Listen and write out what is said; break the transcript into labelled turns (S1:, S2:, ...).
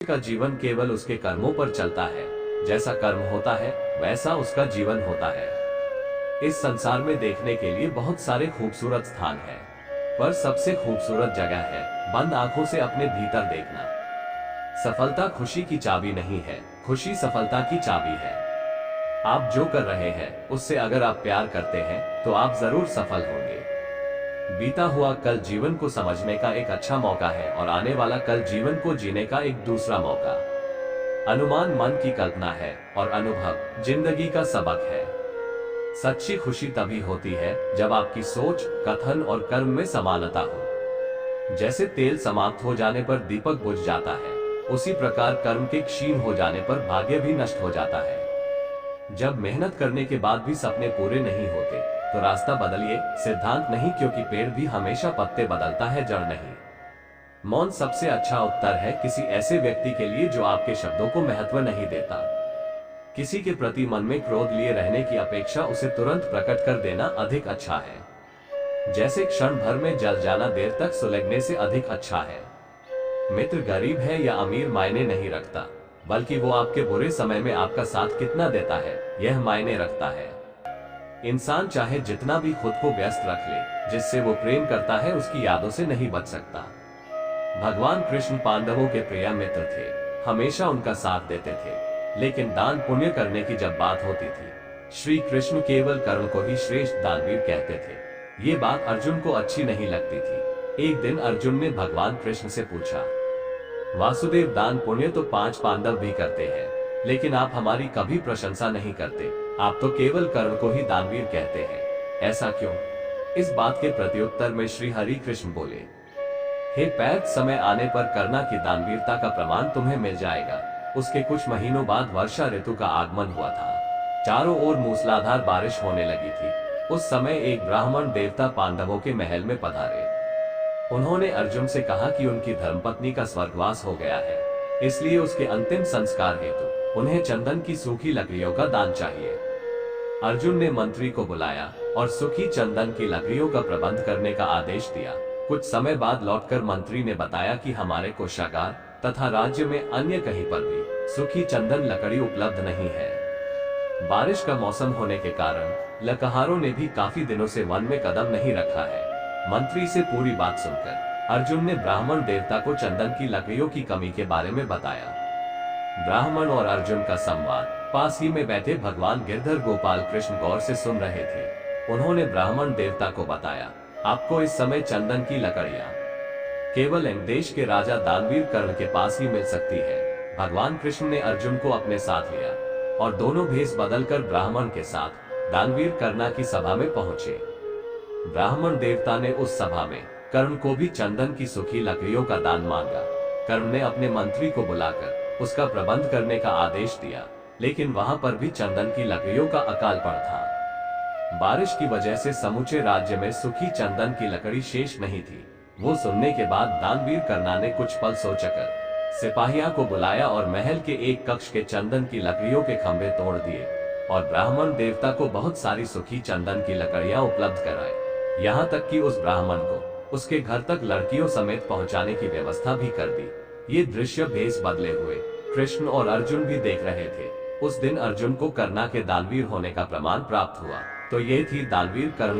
S1: का जीवन केवल उसके कर्मों पर चलता है। जैसा कर्म होता है वैसा उसका जीवन होता है। इस संसार में देखने के लिए बहुत सारे खूबसूरत स्थान हैं, पर सबसे खूबसूरत जगह है बंद आंखों से अपने भीतर देखना। सफलता खुशी की चाबी नहीं है, खुशी सफलता की चाबी है। आप जो कर रहे हैं उससे अगर आप प्यार करते हैं तो आप जरूर सफल होंगे। बीता हुआ कल जीवन को समझने का एक अच्छा मौका है और आने वाला कल जीवन को जीने का एक दूसरा मौका। अनुमान मन की कल्पना है और अनुभव जिंदगी का सबक है। सच्ची खुशी तभी होती है जब आपकी सोच, कथन और कर्म में समानता हो। जैसे तेल समाप्त हो जाने पर दीपक बुझ जाता है, उसी प्रकार कर्म के क्षीण हो जाने पर भाग्य भी नष्ट हो जाता है। जब मेहनत करने के बाद भी सपने पूरे नहीं होते तो रास्ता बदलिए, सिद्धांत नहीं, क्योंकि पेड़ भी हमेशा पत्ते बदलता है, जड़ नहीं। मौन सबसे अच्छा उत्तर है किसी ऐसे व्यक्ति के लिए जो आपके शब्दों को महत्व नहीं देता। किसी के प्रति मन में क्रोध लिए रहने की अपेक्षा उसे तुरंत प्रकट कर देना अधिक अच्छा है। जैसे क्षण भर में जल जाना देर तक सुलगने से अधिक अच्छा है। मित्र गरीब है या अमीर मायने नहीं रखता, बल्कि वो आपके बुरे समय में आपका साथ कितना देता है यह मायने रखता है। इंसान चाहे जितना भी खुद को व्यस्त रख ले, जिससे वो प्रेम करता है उसकी यादों से नहीं बच सकता। भगवान कृष्ण पांडवों के प्रिय मित्र थे, हमेशा उनका साथ देते थे, लेकिन दान पुण्य करने की जब बात होती थी, श्री कृष्ण केवल कर्म को ही श्रेष्ठ दानवीर कहते थे। ये बात अर्जुन को अच्छी नहीं लगती थी। एक दिन अर्जुन ने भगवान कृष्ण से पूछा, वासुदेव, दान पुण्य तो 5 पांडव भी करते हैं, लेकिन आप हमारी कभी प्रशंसा नहीं करते। आप तो केवल कर्म को ही दानवीर कहते हैं, ऐसा क्यों? इस बात के प्रत्युत्तर में श्री हरि कृष्ण बोले, हे पैत, समय आने पर कर्णा की दानवीरता का प्रमाण तुम्हें मिल जाएगा। उसके कुछ महीनों बाद वर्षा ऋतु का आगमन हुआ था। चारों ओर मूसलाधार बारिश होने लगी थी। उस समय एक ब्राह्मण देवता पांडवों के महल में पधारे। उन्होंने अर्जुन से कहा कि उनकी धर्मपत्नी का स्वर्गवास हो गया है, इसलिए उसके अंतिम संस्कार हेतु उन्हें चंदन की सूखी लकड़ियों का दान चाहिए। अर्जुन ने मंत्री को बुलाया और सूखी चंदन की लकड़ियों का प्रबंध करने का आदेश दिया। कुछ समय बाद लौटकर मंत्री ने बताया कि हमारे कोषागार तथा राज्य में अन्य कहीं पर भी सूखी चंदन लकड़ी उपलब्ध नहीं है। बारिश का मौसम होने के कारण लकहारों ने भी काफी दिनों से वन में कदम नहीं रखा है। मंत्री से पूरी बात सुनकर अर्जुन ने ब्राह्मण देवता को चंदन की लकड़ियों की कमी के बारे में बताया। ब्राह्मण और अर्जुन का संवाद पास ही में बैठे भगवान गिरधर गोपाल कृष्ण गौर से सुन रहे थे। उन्होंने ब्राह्मण देवता को बताया, आपको इस समय चंदन की लकड़ियां केवल इन देश के राजा दानवीर कर्ण के पास ही मिल सकती है। भगवान कृष्ण ने अर्जुन को अपने साथ लिया और दोनों भेष बदलकर ब्राह्मण के साथ दानवीर कर्णा की सभा में पहुंचे। ब्राह्मण देवता ने उस सभा में कर्ण को भी चंदन की सूखी लकड़ियों का दान मांगा। कर्ण ने अपने मंत्री को बुलाकर उसका प्रबंध करने का आदेश दिया, लेकिन वहां पर भी चंदन की लकड़ियों का अकाल पड़ था। बारिश की वजह से समूचे राज्य में सूखी चंदन की लकड़ी शेष नहीं थी। वो सुनने के बाद दानवीर कर्णा ने कुछ पल सोचकर सिपाहियों को बुलाया और महल के एक कक्ष के चंदन की लकड़ियों के खंभे तोड़ दिए और ब्राह्मण देवता को बहुत सारी सूखी चंदन की लकड़ियां उपलब्ध कराई। यहाँ तक कि उस ब्राह्मण को उसके घर तक लड़कियों समेत पहुंचाने की व्यवस्था भी कर दी। ये दृश्य भेष बदले हुए कृष्ण और अर्जुन भी देख रहे थे। उस दिन अर्जुन को कर्णा के दानवीर होने का प्रमाण प्राप्त हुआ। तो ये थी दानवीर कर्ण